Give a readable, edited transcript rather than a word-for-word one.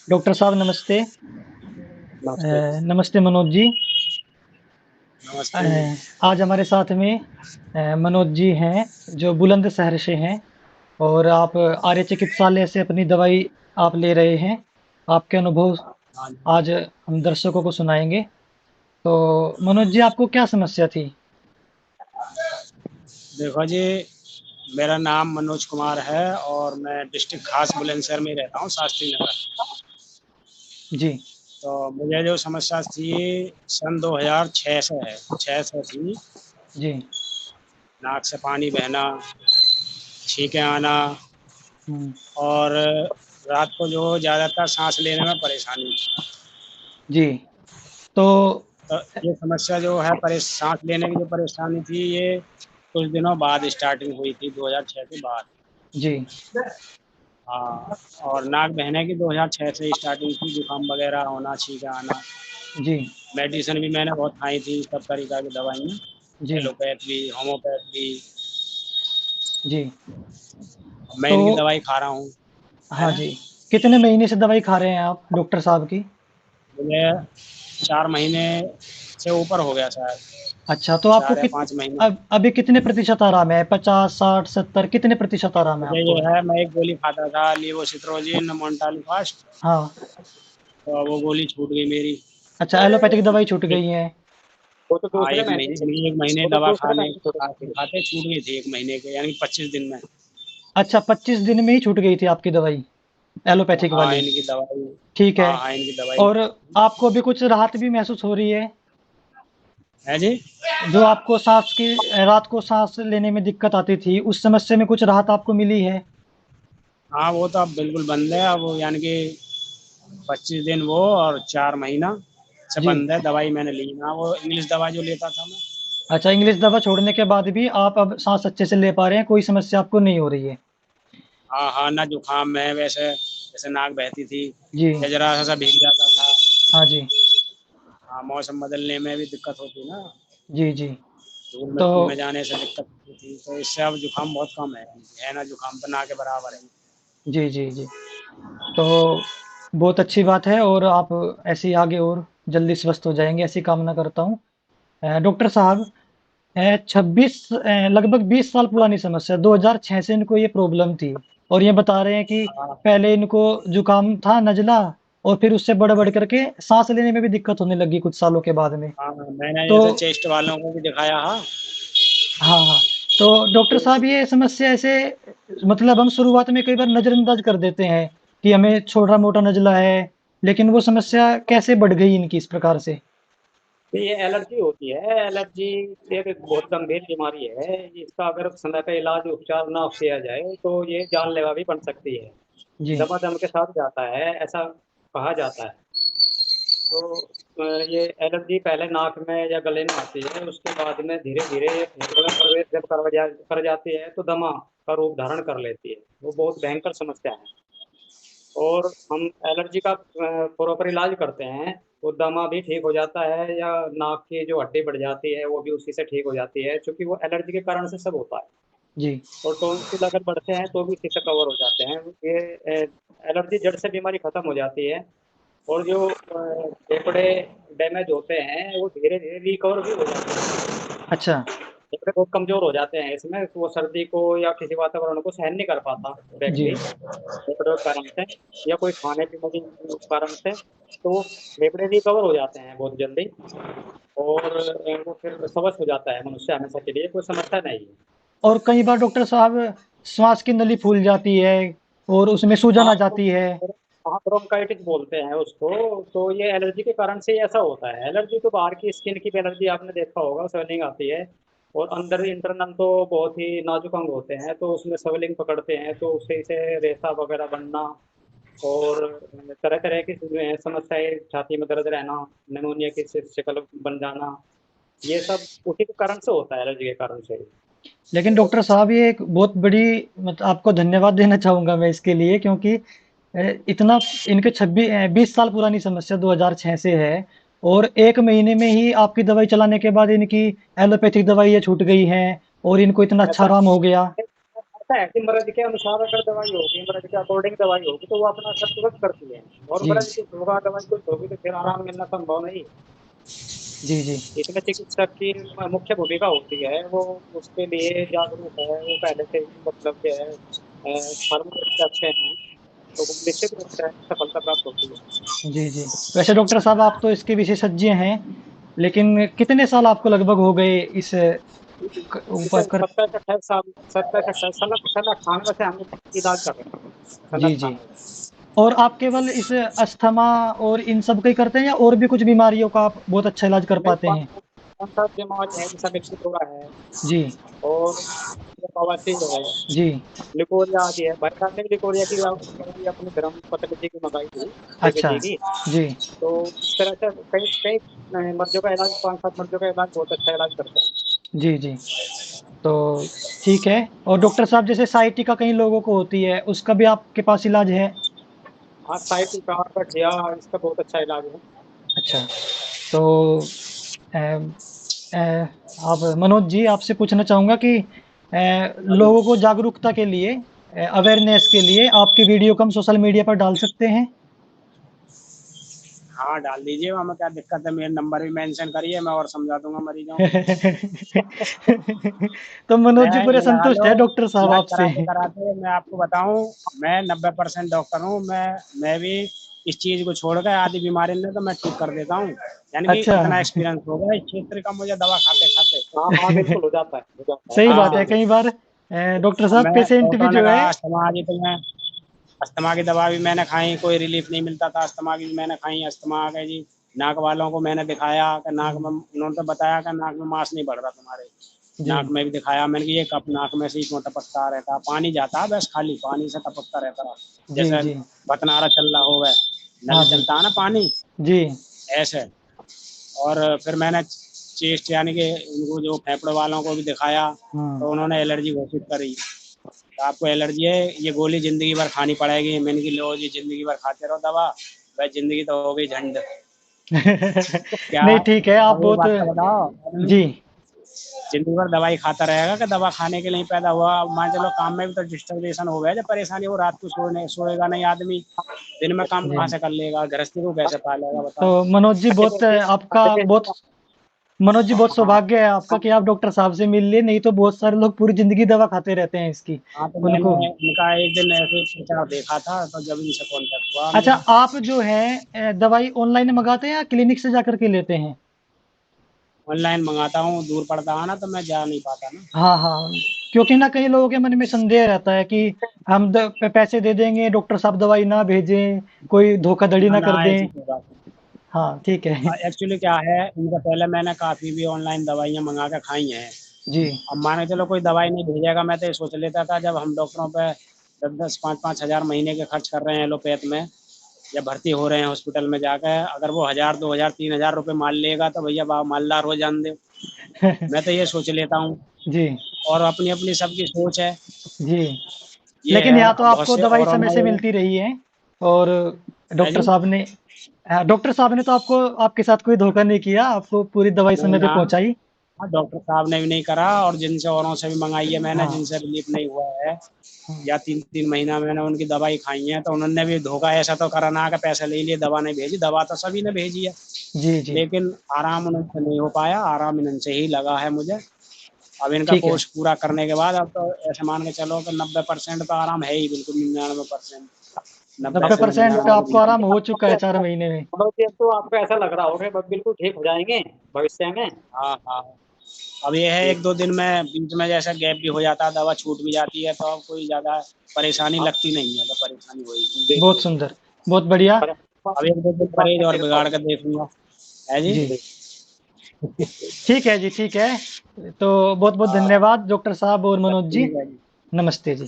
Doctor साहब नमस्ते। नमस्ते। नमस्ते मनोज जी। नमस्ते। अ, आज हमारे साथ में मनोज जी हैं जो बुलंदशहर से हैं और आप आर्य चिकित्सालय से अपनी दवाई आप ले रहे हैं। आपके अनुभव हाँ, आज हम दर्शकों को सुनाएंगे। तो मनोज जी आपको क्या समस्या थी? देखो जी, मेरा नाम मनोज कुमार है और मैं डिस्ट्रिक्ट खास बुलंदशहर में रहता हूँ, शास्त्री नगर। जी। तो मुझे जो समस्या थी सन 2006 से है, 6 से थी। जी। नाक से पानी बहना, छींके आना हुँ। और रात को जो ज़्यादातर सांस लेने में परेशानी। जी। तो तो ये समस्या जो है सांस लेने की जो परेशानी थी, ये कुछ दिनों बाद स्टार्टिंग हुई थी, 2006 के बाद। जी। हाँ, और नाक बहने की 2006 से स्टार्टिंग थी, जुकाम वगैरह होना, छींके आना। जी। मेडिसिन भी मैंने बहुत खाई थी, सब तरीक़ा की दवाइयाँ, जी। एलोपैथ भी, होम्योपैथ भी। जी। मैं तो इनकी दवाई खा रहा हूँ, हाँ हैं। जी। कितने महीने से दवाई खा रहे हैं आप डॉक्टर साहब की? मुझे 4 महीने से ऊपर हो गया शायद, अच्छा, तो आपको 4 या 5 महीने। अब अभी कितने प्रतिशत आराम है? 50, 60, 70 कितने प्रतिशत आराम है मुझे ये आपको? है, मैं एक गोली खाता था लेवोसिट्रोजिन मोन्टालीफास्ट, हाँ। तो वो गोली छूट गई मेरी। अच्छा, एलोपैथिक दवाई छूट एक गई है। वो तो हाँ, 1 महीने चली, 1 महीने दवा खाते छूट गई थी 1 महीने के, यानी 25 दिन में। अच्छा, 25 दिन में ही छूट गई थी आपकी दवाई, एलोपैथिक हाँ, वाली। इनकी दवाई। ठीक है। हाँ, हाँ, इनकी दवाई। और आपको अभी कुछ राहत भी महसूस हो रही है? है जी? जो आपको साँस की रात को साँस लेने में दिक्कत आती थी, उस समस्या में कुछ राहत आपको मिली है? हाँ, वो तो अब बिल्कुल बंद है, अब यानी कि 25 दिन वो और 4 महीना से जी। बंद है, दवाई मैंने ली ना, वो इंग्लिश दवा जो लेता था मैं। अच्छा, इंग्लिश दवा छोड़ने के बाद भी आप अब साँस अच्छे से ले पा रहे हैं, कोई समस्या आपको नहीं हो रही है। हाँ, हाँ, ना जुकाम है वैसे, जैसे नाक बहती थी जी। या ज़रा सा भीग जाता था। हाँ जी। हाँ, मौसम बदलने में भी दिक्कत होती ना, जी, जी। धूल तो मिट्टी में जाने से दिक्कत होती थी, तो इससे अब जुकाम बहुत कम है ना, जुकाम तो ना के बराबर है। जी, जी, जी। तो बहुत अच्छी बात है और आप ऐसे ही आगे और जल्दी स्वस्थ हो जाएँगे, ऐसी कामना करता हूँ। डॉक्टर साहब 26 लगभग 20 साल पुरानी समस्या 2006 से इनको ये प्रॉब्लम थी और ये बता रहे हैं कि हाँ, पहले इनको जुकाम था, नज़ला और फिर उससे बढ़-बढ़ करके साँस लेने में भी दिक्कत होने लगी कुछ सालों के बाद में। हाँ, मैंने तो जैसे चेस्ट वालों को भी दिखाया। हाँ, हाँ, हाँ। तो डॉक्टर साहब ये समस्या ऐसे मतलब हम शुरुआत में कई बार नज़रअंदाज कर देते हैं कि हमें छोटा-मोटा नज़ला है, लेकिन वो समस्या कैसे बढ़ गई इनकी इस प्रकार से? तो ये एलर्जी होती है। एलर्जी एक बहुत गंभीर बीमारी है। इसका अगर समय पे इलाज उपचार ना किया जाए तो ये जानलेवा भी बन सकती है। जी। दमा-दम के साथ जाता है, ऐसा कहा जाता है। तो ये एलर्जी पहले नाक में या गले में आती है, उसके बाद में धीरे-धीरे ये फेफड़ों में प्रवेश जब कर जाती है तो दमा का रूप धारण कर लेती है। वो बहुत भयंकर समस्या है। और हम एलर्जी का प्रॉपर इलाज करते हैं, वो दमा भी ठीक हो जाता है या नाक की जो हड्डी बढ़ जाती है, वो भी उसी से ठीक हो जाती है, चूँकि वो एलर्जी के कारण से सब होता है। जी। और टॉन्सिल अगर बढ़ते हैं, तो भी इसी से कवर हो जाते हैं। ये एलर्जी जड़ से बीमारी खत्म हो जाती है और जो फेफड़े डैमेज होते हैं, वो धीरे-धीरे रिकवर भी हो जाते हैं। अच्छा। फेफड़े बहुत कमज़ोर हो जाते हैं इसमें, वो सर्दी को या किसी वातावरण को सहन नहीं कर पाता जी। व्यक्ति। फेफड़ों के कारण से या कोई खाने-पीने के कारण से, तो फेफड़े रिकवर हो जाते हैं बहुत जल्दी और वो फिर स्वस्थ हो जाता है मनुष्य हमेशा के लिए, कोई समस्या नहीं है। और कई बार डॉक्टर साहब श्वास की नली फूल जाती है और उसमें सूजन हाँ, आ तो जाती है। हाँ, ब्रोंकाइटिस बोलते हैं उसको, तो ये एलर्जी के कारण से ही ऐसा होता है। एलर्जी तो बाहर की स्किन की भी एलर्जी आपने देखा होगा, स्वेलिंग आती है और अंदर इंटरनल तो बहुत ही नाजुक अंग होते हैं, तो उसमें स्वेलिंग पकड़ते हैं, तो उससे से रेशा वगैरह बनना और तरह-तरह की समस्याएँ, छाती में दर्द रहना, निमोनिया की शिकल बन जाना, ये सब उसी के कारण से होता है, एलर्जी के कारण से। लेकिन डॉक्टर साहब ये एक बहुत बड़ी आपको धन्यवाद देना चाहूँगा मैं इसके लिए क्योंकि इतना इनके 20 साल पुरानी समस्या 2006 से है और 1 महीने में ही आपकी दवाई चलाने के बाद इनकी एलोपैथिक दवाइयाँ छूट गई हैं और इनको इतना अच्छा ऐसा आराम हो गया। ऐसा है कि मर्ज के अनुसार अगर दवाई होगी, मर्ज के अकॉर्डिंग दवाई होगी तो वो अपना असर तुरंत करती है, और जी, मर्ज कुछ होगा, दवाई कुछ होगी तो फिर आराम मिलना संभव नहीं। जी, जी। इसमें चिकित्सक की मुख्य भूमिका होती है, वो उसके लिए जागरूक है, वो पहले से ही मतलब जो है फार्मासिस्ट अच्छे हैं, तो वो निश्चित रूप से सफलता प्राप्त होती है। जी, जी। वैसे डॉक्टर साहब आप तो इसके विशेषज्ञ हैं, लेकिन कितने साल आपको लगभग हो गए इस क ऊपर इसे कर 27 से 28 साल, 27 से 28 सलग 98 से हम इलाज कर रहे हैं, सलग जी, जी। 98। और आप केवल इस अस्थमा और इन सब का ही करते हैं या और भी कुछ बीमारियों का आप बहुत अच्छा इलाज कर नहीं, पाते हैं? कौन-सा बीमारी है, जैसा व्यक्ति थोड़ा है, जी, और बवासीर है, जी। लिकोरिया आदि है। भाई साहब ने भी लिकोरिया की दवाई अपनी धर्मपत्नी जी की मंगाई थी, देवी अच्छा। जी की। जी। तो इस तरह से कई कई मर्ज़ों का इलाज, 5-7 मर्ज़ों का इलाज बहुत अच्छा इलाज करता है। जी, जी। तो ठीक है और डॉक्टर साहब जैसे साइटिका कई लोगों को होती है, उसका भी आपके पास इलाज है? हाँ, साइटिका, गठिया, इसका बहुत अच्छा इलाज है। अच्छा। तो अ अ, आप मनोज जी आपसे पूछना चाहूँगा कि हाँ जी। लोगों को जागरूकता के लिए अवेयरनेस के लिए आपकी वीडियो को हम सोशल मीडिया पर डाल सकते हैं? हाँ, डाल दीजिए, हमें क्या दिक्कत है, मेरा नंबर भी मेंशन करिए, मैं और समझा दूँगा मरीजों को। तो मनोज जी मैं पूरे लगा संतुष्ट लो, है डॉक्टर साहब इलाज आपसे। कराते-कराते मैं आपको बताऊँ, मैं 90% डॉक्टर हूँ, मैं भी इस चीज़ को छोड़ के आधी बीमारी ने तो मैं ठीक कर देता हूँ। यानी कि अच्छा। इतना एक्सपीरियंस हो गया इस क्षेत्र का मुझे दवा खाते-खाते। हाँ, हाँ, बिल्कुल हो जाता है, सही हाँ, बात है हाँ। कई बार डॉक्टर अब साहब मैं पेशेंट भी डॉक्टरों ने जो है कहा अस्थमा आ गई तो मैं अस्थमा की दवा भी मैंने खाई, कोई रिलीफ नहीं मिलता था, अस्थमा की भी मैंने खाई, अस्थमा आ गया जी। नाक वालों को मैंने दिखाया कि नाक में, उन्होंने तो बताया कि नाक में मांस नहीं बढ़ रहा तुम्हारे। जी, नाक में भी दिखाया मैंने कि ये कप नाक में से ही क्यों टपकता रहता, पानी जाता है बस, खाली पानी से टपकता रहता रहा। जी, जैसे जी। बटनारा चल रहा हो, हाँ नल जी। चलता है ना पानी, जी। ऐसे। और फिर मैंने चेस्ट यानी कि उनको जो फेफड़े वालों को भी दिखाया, हुँ। तो उन्होंने एलर्जी घोषित करी। तो आपको एलर्जी है, ये गोली ज़िंदगी भर खानी पड़ेगी। मैंने कहा लो जी, ज़िंदगी भर खाते रहो दवा। भाई ज़िंदगी तो हो गई झंड। तो क्या, नहीं ठीक है आप अब ये बहुत बात का बताओ, जी। ज़िंदगी भर दवाई खाता रहेगा कि दवा खाने के लिए ही पैदा हुआ? अब मान चलो काम में भी तो डिस्टर्बेशन हो गया, जब परेशानी हो, रात को सोएगा नहीं आदमी, दिन में काम जी। कहाँ से कर लेगा? गृहस्थी को कैसे पालेगा तो बताओ? मनोज जी अच्छा बहुत जैसे आपका अच्छा बहुत जैसे मनोज जी बहुत हाँ, सौभाग्य है आपका कि आप डॉक्टर साहब से मिल लिए, नहीं तो बहुत सारे लोग पूरी ज़िंदगी दवा खाते रहते हैं इसकी। हाँ, तो मैंने उनको इनका एक दिन ऐसे प्रचार देखा था, तो जब इनसे कॉन्टैक्ट हुआ अच्छा मेरा। आप जो है दवाई ऑनलाइन मँगाते हैं या क्लिनिक से जाकर के लेते हैं? ऑनलाइन मंगाता हूँ, दूर पड़ता है ना, तो मैं जा नहीं पाता ना। हाँ, हाँ। क्योंकि ना कई लोगों के मन में संदेह रहता है कि हम पैसे दे देंगे, डॉक्टर साहब दवाई ना भेजें, कोई धोखाधड़ी ना, ना ना, कर ऐसी दें। कोई बात नहीं। हाँ, ठीक है। एक्चुअली क्या है, इनका पहले मैंने काफ़ी भी ऑनलाइन दवाइयाँ मंगा के खाई हैं। जी। अब मान के चलो कोई दवाई नहीं भेजेगा, मैं तो ये सोच लेता था जब हम डॉक्टरों पे 10-10, 5-5 हज़ार महीने के खर्च कर रहे हैं एलोपैथ में, या भर्ती हो रहे हैं हॉस्पिटल में जाकर, अगर वो 1000, 2000, 3000 रुपए माल लेगा तो भैया मालदार हो जान दे। मैं तो ये सोच लेता हूँ, जी, और अपनी-अपनी सबकी सोच है, जी। ये लेकिन है। यहाँ तो अब बहुत आपको से दवाई औरों समय ने से ये मिलती रही है और है डॉक्टर जी, साहब ने डॉक्टर साहब ने तो आपको आपके साथ कोई धोखा नहीं किया, आपको पूरी दवाई नहीं समय पे ना, पहुँचाई। हाँ, डॉक्टर साहब ने भी नहीं करा, और जिनसे औरों से भी मंगाई है मैंने, हाँ। जिनसे रिलीफ नहीं हुआ है, हुँ। या 3-3 महीना मैंने उनकी दवाई खाई है, तो उन्होंने भी धोखा ऐसा तो करा ना कि पैसे ले लिए, दवा नहीं भेजी, दवा तो सभी ने भेजी है। जी, जी। लेकिन आराम उनसे नहीं हो पाया, आराम इनसे ही लगा है मुझे। अब इनका ठीक है। कोर्स पूरा करने के बाद अब तो ऐसे मान के चलो कि 90% तो आराम है ही, बिल्कुल 99%, 90 से 90% 99 आपको बिल्कुल। आराम हो चुका है 4 महीने में। मतलब कि अब तो आपको ऐसा लग रहा होगा बस बिल्कुल ठीक हो जाएँगे भविष्य में। हाँ, हाँ। अब ये है, जी, 1-2 दिन में बीच में जैसे गैप भी हो जाता है, दवा छूट भी जाती है, तो अब कोई ज़्यादा परेशानी हाँ, लगती नहीं है, तो परेशानी वही है। बहुत बिल्कुल। सुंदर, बहुत बढ़िया। पर अब 1-2 दिन परहेज और बिगाड़ के देख लूँगा। है जी? जी, जी, ठीक है जी, ठीक है। तो बहुत-बहुत हाँ, धन्यवाद डॉक्टर साहब और मनोज जी। ठीक है जी। नमस्ते जी।